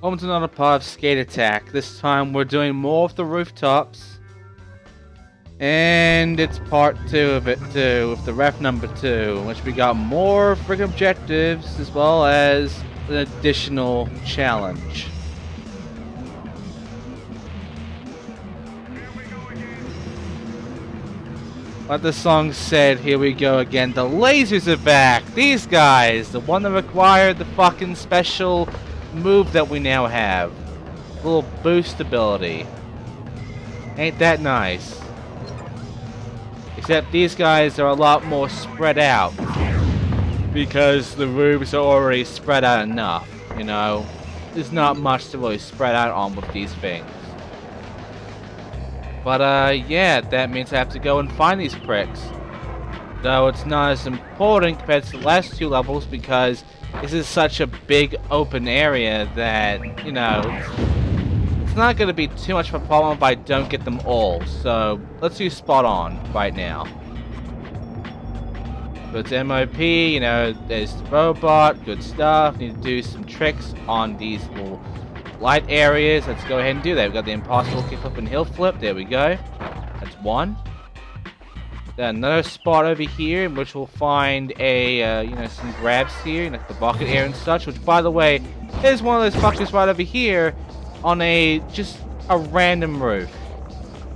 Welcome to another part of Skate Attack. This time we're doing more of the rooftops. And it's part 2 of it too, with the ref number 2, in which we got more friggin' objectives as well as an additional challenge. Like the song said, here we go again. The lasers are back! These guys! The one that required the fucking special move that we now have. A little boost ability. Ain't that nice? Except these guys are a lot more spread out. Because the roofs are already spread out enough, you know? There's not much to really spread out on with these things. But yeah, that means I have to go and find these pricks. Though it's not as important compared to the last 2 levels because this is such a big open area that, you know, it's not going to be too much of a problem if I don't get them all. So let's do spot on right now. So it's MOP, you know, there's the robot, good stuff. Need to do some tricks on these little light areas. Let's go ahead and do that. We've got the impossible kickflip and heel flip. There we go. That's one. Then another spot over here in which we'll find a, you know, some grabs here, like the bucket air and such, which, by the way, is one of those fuckers right over here on just a random roof.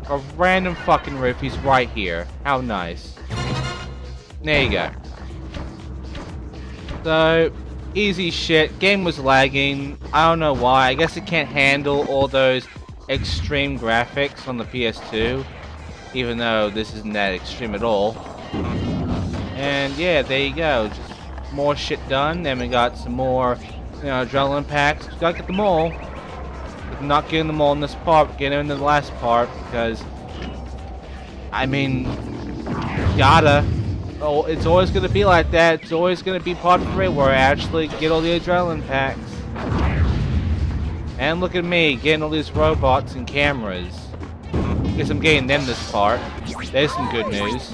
A random fucking roof. He's right here. How nice. There you go. So, easy shit. Game was lagging. I don't know why. I guess it can't handle all those extreme graphics on the PS2. Even though this isn't that extreme at all. And yeah, there you go. Just more shit done. Then we got some more, you know, adrenaline packs. Just gotta get them all. I'm not getting them all in this part, but getting them in the last part because, I mean, gotta. Oh, it's always gonna be like that. It's always gonna be part 3 where I actually get all the adrenaline packs. And look at me getting all these robots and cameras. Guess I'm getting them this part. There's some good news.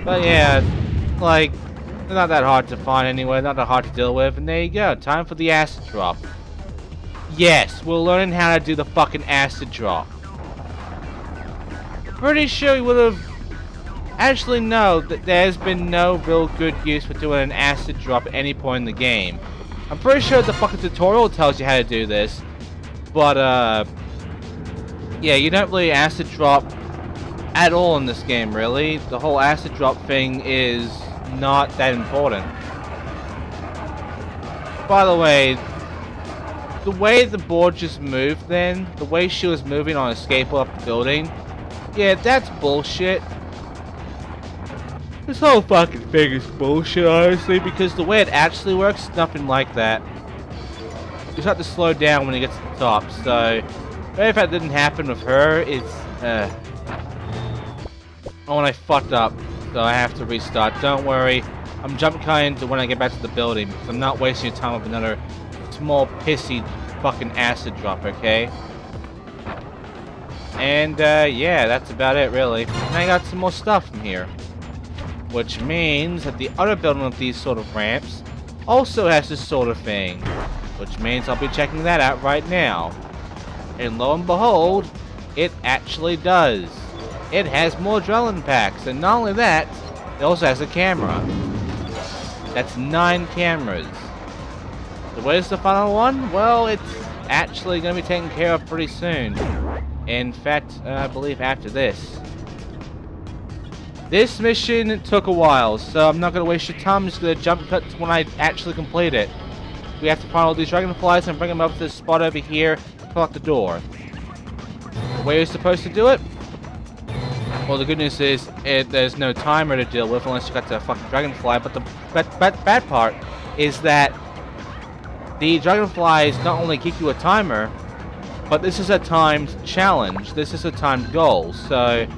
But yeah, like, they're not that hard to find anyway, not that hard to deal with, and there you go. Time for the acid drop. Yes, we're learning how to do the fucking acid drop. Pretty sure we would have... Actually, no, there's been no real good use for doing an acid drop at any point in the game. I'm pretty sure the fucking tutorial tells you how to do this. But, yeah, you don't really acid drop at all in this game, really. The whole acid drop thing is not that important. By the way the board just moved then, the way she was moving on a skateboard up the building, yeah, that's bullshit. This whole fucking thing is bullshit, honestly, because the way it actually works, nothing like that. You just have to slow down when it gets to the top, so maybe if that didn't happen with her, it's, oh, and I fucked up, so I have to restart. Don't worry, I'm jump cutting to when I get back to the building, because I'm not wasting your time with another small, pissy fucking acid drop, okay? And, yeah, that's about it, really. And I got some more stuff from here. Which means that the other building with these sort of ramps also has this sort of thing. Which means I'll be checking that out right now. And lo and behold, it actually does. It has more adrenaline packs, and not only that, it also has a camera. That's 9 cameras. So where's the final one? Well, it's actually going to be taken care of pretty soon. In fact, I believe after this. This mission took a while, so I'm not going to waste your time. I'm just going to jump cut to when I actually complete it. We have to find all these dragonflies and bring them up to this spot over here to unlock the door. The way you're supposed to do it? Well, the good news is there's no timer to deal with unless you got the fucking dragonfly, but the bad part is that the dragonflies not only give you a timer, but this is a timed challenge. This is a timed goal, so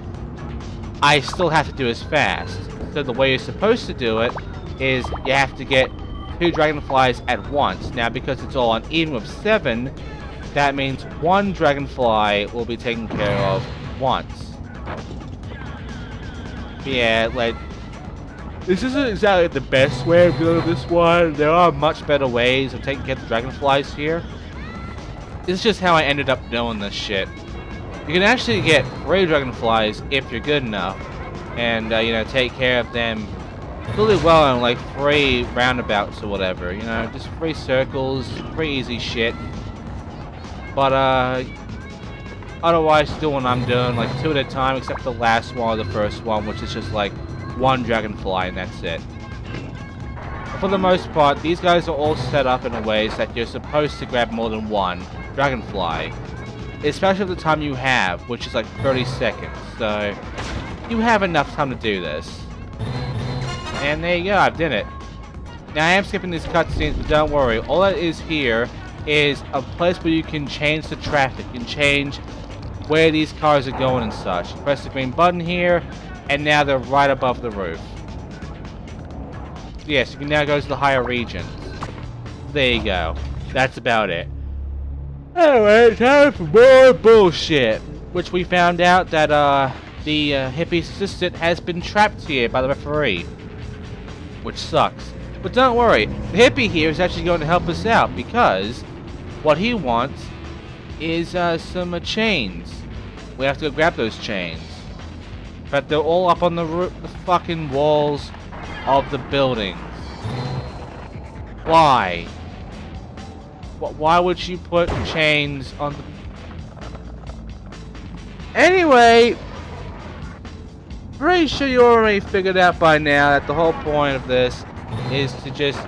I still have to do as fast. So the way you're supposed to do it is you have to get 2 dragonflies at once. Now, because it's all on even with 7, that means 1 dragonfly will be taken care of once. Yeah, like, This isn't exactly the best way of doing this one. There are much better ways of taking care of the dragonflies here. This is just how I ended up doing this shit. You can actually get free dragonflies if you're good enough. And, you know, take care of them really well on, like, free roundabouts or whatever. You know, just free circles, pretty easy shit. But, otherwise, doing what I'm doing, like, 2 at a time, except for the last one or the first one, which is just, like, 1 dragonfly, and that's it. For the most part, these guys are all set up in a way that you're supposed to grab more than 1 dragonfly. Especially at the time you have, which is like 30 seconds. So, you have enough time to do this. And there you go, I've done it. Now, I am skipping these cutscenes, but don't worry. All that is here is a place where you can change the traffic. You can change where these cars are going and such. Press the green button here, and now they're right above the roof. Yes, you can now go to the higher regions. There you go. That's about it. Anyway, time for more bullshit. Which we found out that, the hippie assistant has been trapped here by the referee. Which sucks. But don't worry, the hippie here is actually going to help us out because what he wants is, some chains. We have to go grab those chains. But they're all up on the fucking walls of the buildings. Why? Why would you put chains on the... Anyway, pretty sure you already figured out by now that the whole point of this is to just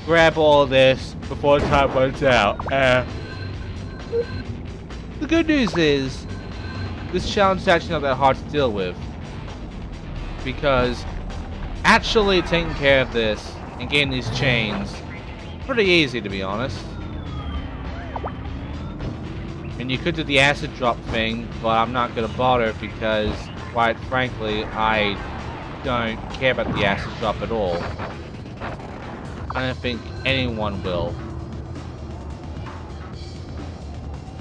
grab all of this before time runs out. The good news is, this challenge is actually not that hard to deal with. Because actually taking care of this and getting these chains, pretty easy to be honest. And you could do the acid drop thing, but I'm not going to bother because, quite frankly, I don't care about the acid drop at all. I don't think anyone will.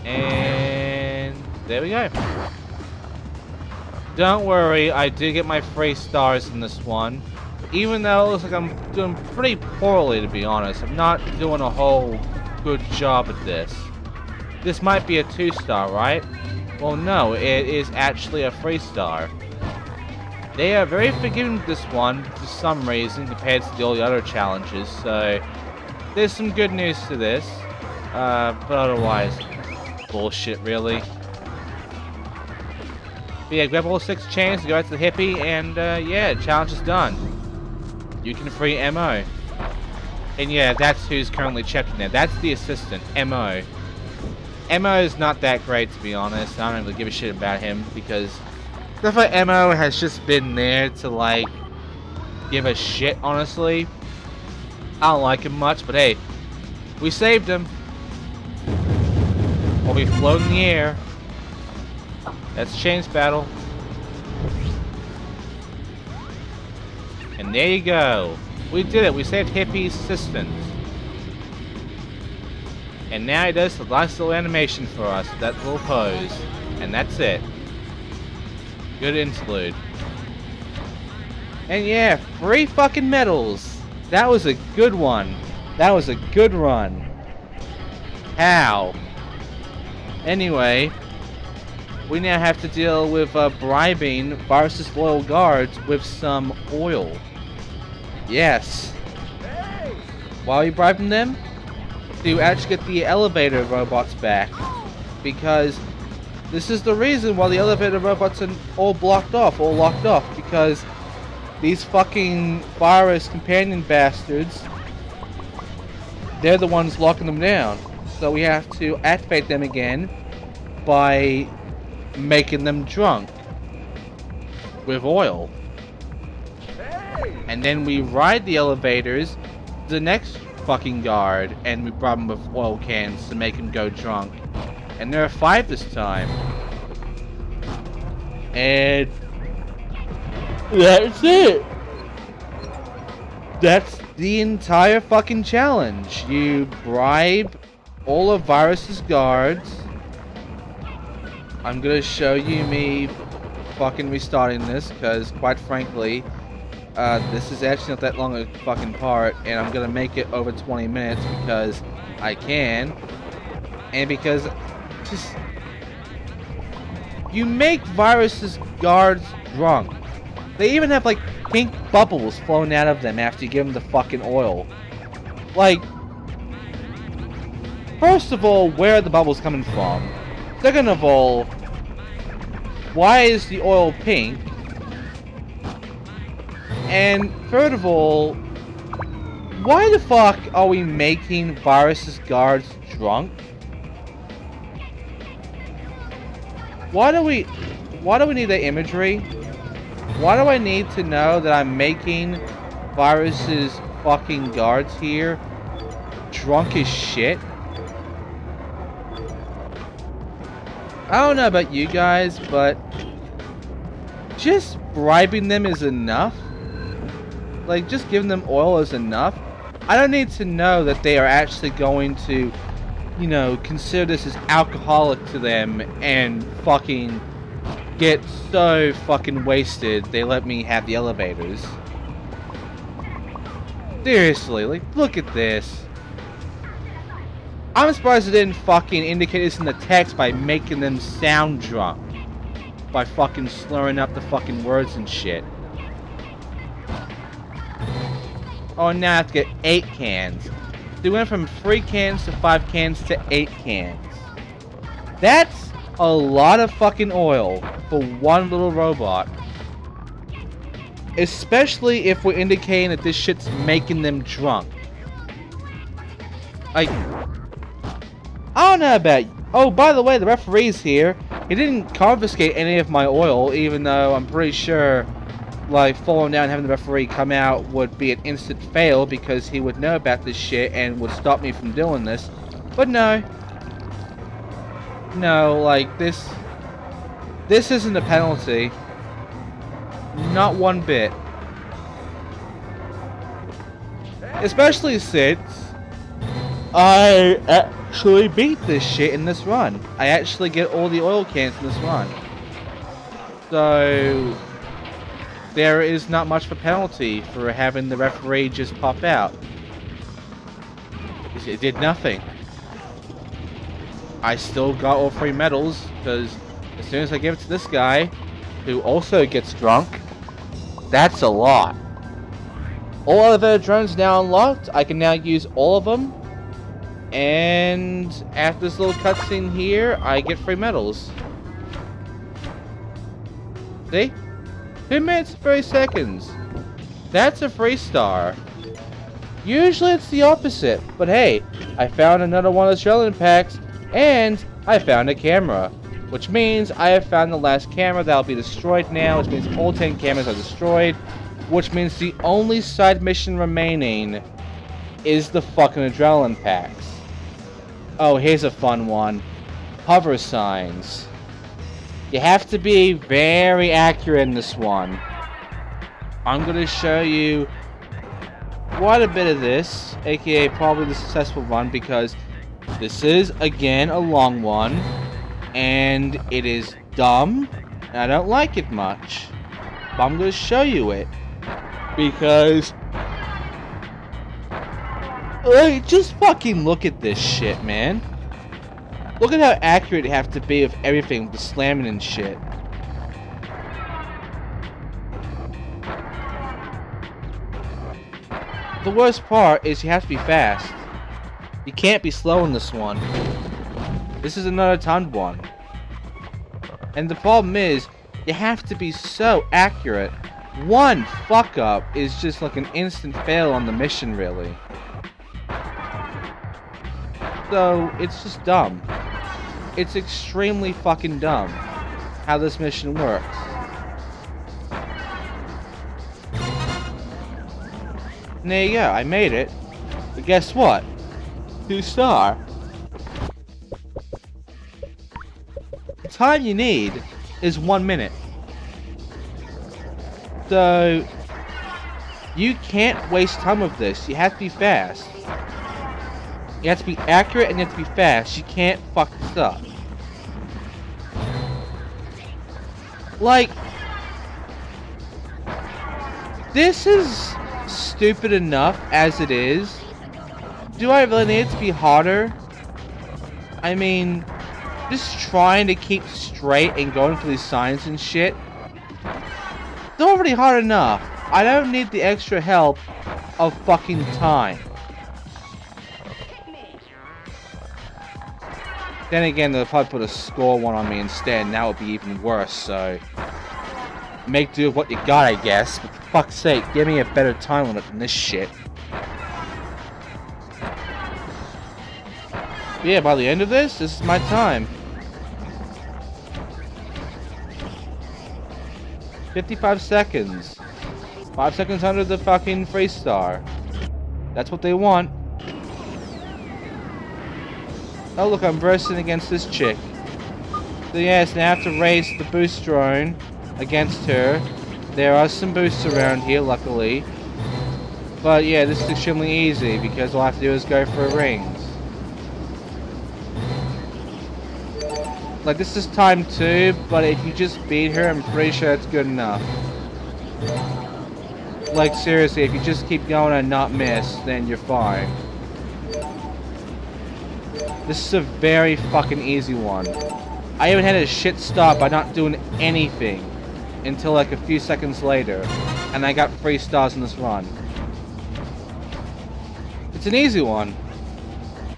And there we go. Don't worry, I did get my 3 stars in this one. Even though it looks like I'm doing pretty poorly, to be honest. I'm not doing a whole good job at this. This might be a 2-star, right? Well, no, it is actually a 3-star. They are very forgiving with this one, for some reason, compared to all the other challenges, so... There's some good news to this. But otherwise, bullshit, really. But yeah, grab all 6 chains, go out to the hippie, and yeah, challenge is done. You can free MO. And yeah, that's who's currently checked in there. That's the assistant, MO. MO is not that great, to be honest. I don't really give a shit about him, because stuff like MO has just been there to, like, give a shit, honestly. I don't like him much, but hey, we saved him. While we float in the air. That's Chains Battle. And there you go. We did it. We saved Hippie's assistant. And now he does the nice little animation for us. That little pose. And that's it. Good interlude. And yeah, 3 fucking medals. That was a good one. That was a good run. How? Anyway, we now have to deal with bribing Virus's loyal guards with some oil. Yes. Hey! Why are you bribing them? To actually get the elevator robots back. Because this is the reason why the elevator robots are all blocked off, all locked off. Because these fucking virus companion bastards, they're the ones locking them down. So we have to activate them again by making them drunk with oil. And then we ride the elevators to the next fucking guard and we bribe them with oil cans to make him go drunk. And there are 5 this time. And that's it. That's the entire fucking challenge. You bribe all of Virus's guards. I'm gonna show you me fucking restarting this because, quite frankly, This is actually not that long a fucking part, and I'm gonna make it over 20 minutes because I can, and because just you make viruses guards drunk. They even have like pink bubbles flowing out of them after you give them the fucking oil. Like, first of all, where are the bubbles coming from? Second of all, why is the oil pink? And third of all, why the fuck are we making viruses guards drunk? Why do we need that imagery? Why do I need to know that I'm making viruses fucking guards here drunk as shit? I don't know about you guys, but just bribing them is enough. Like, just giving them oil is enough. I don't need to know that they are actually going to, you know, consider this as alcoholic to them and fucking get so fucking wasted they let me have the elevators. Seriously, like, look at this. I'm surprised it didn't fucking indicate this in the text by making them sound drunk. By fucking slurring up the fucking words and shit. Oh, now I have to get 8 cans. So we went from 3 cans to 5 cans to 8 cans. That's a lot of fucking oil for one little robot. Especially if we're indicating that this shit's making them drunk. Like, I don't know about you. Oh, by the way, the referee's here. He didn't confiscate any of my oil, even though I'm pretty sure, like, falling down and having the referee come out would be an instant fail because he would know about this shit and would stop me from doing this. But no. No, like, this isn't a penalty. Not one bit. Especially since I actually beat this shit in this run. I actually get all the oil cans in this run. So there is not much of a penalty for having the referee just pop out. It did nothing. I still got all 3 medals, because as soon as I give it to this guy, who also gets drunk, that's a lot. All elevator drones now unlocked. I can now use all of them. And after this little cutscene here, I get 3 medals. See? 2 minutes, 30 seconds. That's a 3-star. Usually it's the opposite, but hey, I found another one of the adrenaline packs, and I found a camera. Which means I have found the last camera that will be destroyed now, which means all 10 cameras are destroyed. Which means the only side mission remaining is the fucking adrenaline packs. Oh, here's a fun one. Hover signs. You have to be very accurate in this one. I'm going to show you quite a bit of this, aka probably the successful one, because this is, again, a long one, and it is dumb, and I don't like it much. But I'm going to show you it, because like, just fucking look at this shit, man. Look at how accurate you have to be with everything, with the slamming and shit. The worst part is you have to be fast. You can't be slow in this one. This is another timed one. And the problem is, you have to be so accurate. One fuck up is just like an instant fail on the mission, really. So, it's just dumb. It's extremely fucking dumb how this mission works. And there you go, I made it. But guess what? 2-star. The time you need is 1 minute. So, you can't waste time with this. You have to be fast. You have to be accurate and you have to be fast. You can't fuck this up. Like, This is stupid enough as it is. Do I really need it to be harder? I mean, just trying to keep straight and going for these signs and shit. It's already hard enough. I don't need the extra help of fucking time. Then again, they'll probably put a score one on me instead, and that would be even worse, so... Make do with what you got, I guess. But for fuck's sake, give me a better time limit than this shit. But yeah, by the end of this is my time. 55 seconds. 5 seconds under the fucking free star. That's what they want. Oh look, I'm versing against this chick. So yes, now I have to race the boost drone against her. There are some boosts around here, luckily. But yeah, this is extremely easy because all I have to do is go for rings. Like, this is time 2, but if you just beat her, I'm pretty sure it's good enough. Like, seriously, if you just keep going and not miss, then you're fine. This is a very fucking easy one. I even had a shit stop by not doing anything until like a few seconds later, and I got 3 stars in this run. It's an easy one.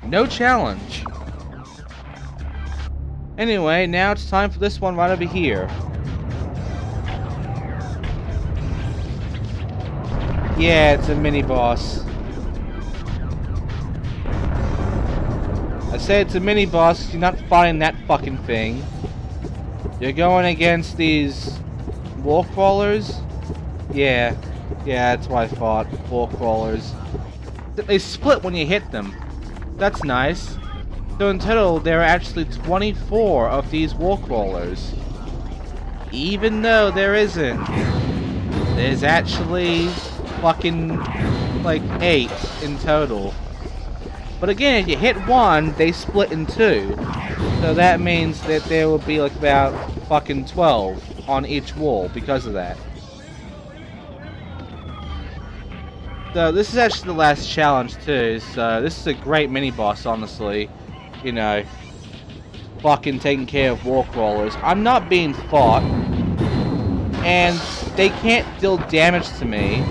No challenge. Anyway, now it's time for this one right over here. Yeah, it's a mini-boss. I say it's a mini-boss because you're not fighting that fucking thing. You're going against these wall crawlers? Yeah, that's what I thought. Wall crawlers. They split when you hit them. That's nice. So in total, there are actually 24 of these wall crawlers. Even though there isn't. There's actually fucking like 8 in total. But again, if you hit one, they split in 2. So that means that there will be like about fucking 12 on each wall because of that. So this is actually the last challenge too, so this is a great mini-boss, honestly. You know, fucking taking care of wall crawlers. I'm not being fought, and they can't deal damage to me,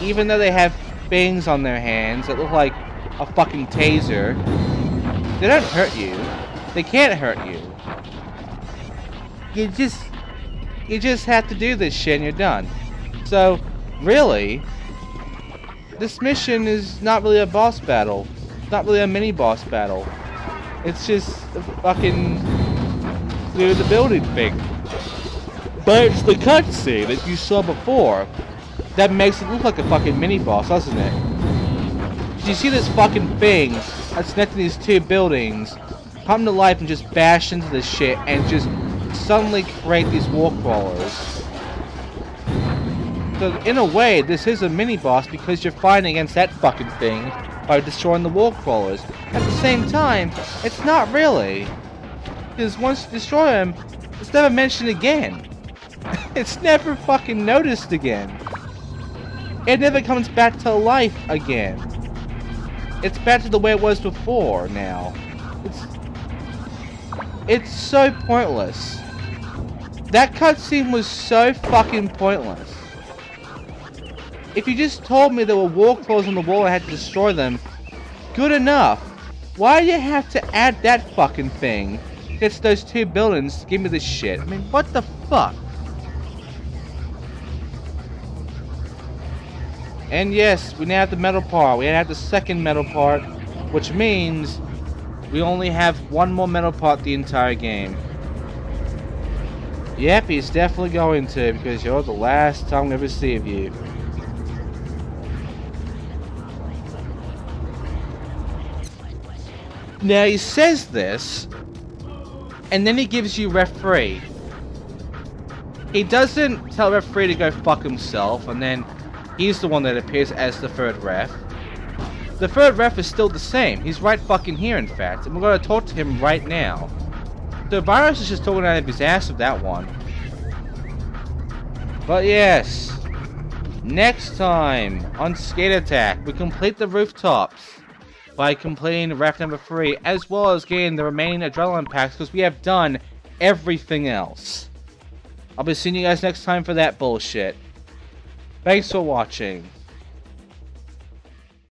even though they have things on their hands that look like a fucking taser. They don't hurt you. They can't hurt you. You just have to do this shit and you're done. So, really, this mission is not really a boss battle. It's not really a mini-boss battle. It's just a fucking clear the building thing. But it's the cutscene that you saw before that makes it look like a fucking mini-boss, doesn't it? You see this fucking thing that's connecting these 2 buildings come to life and just bash into this shit and just suddenly create these wall crawlers. So in a way, this is a mini-boss because you're fighting against that fucking thing by destroying the wall crawlers. At the same time, it's not really. Because once you destroy them, it's never mentioned again. It's never fucking noticed again. It never comes back to life again. It's back to the way it was before now. It's so pointless. That cutscene was so fucking pointless. If you just told me there were wall crawlers on the wall and I had to destroy them, good enough. Why do you have to add that fucking thing? It's those 2 buildings to give me this shit. I mean, what the fuck? And yes, we now have the metal part. We have the second metal part, which means we only have 1 more metal part the entire game. Yep, he's definitely going to, because you're the last time we ever see of you. Now he says this, and then he gives you referee. He doesn't tell referee to go fuck himself, and then he's the one that appears as the 3rd ref. The 3rd ref is still the same. He's right fucking here, in fact, and we're going to talk to him right now. So Virus is just talking out of his ass with that one. But yes, Next time on Skate Attack, we complete the rooftops by completing raft number 3, as well as getting the remaining adrenaline packs, because we have done everything else. I'll be seeing you guys next time for that bullshit. Thanks for watching.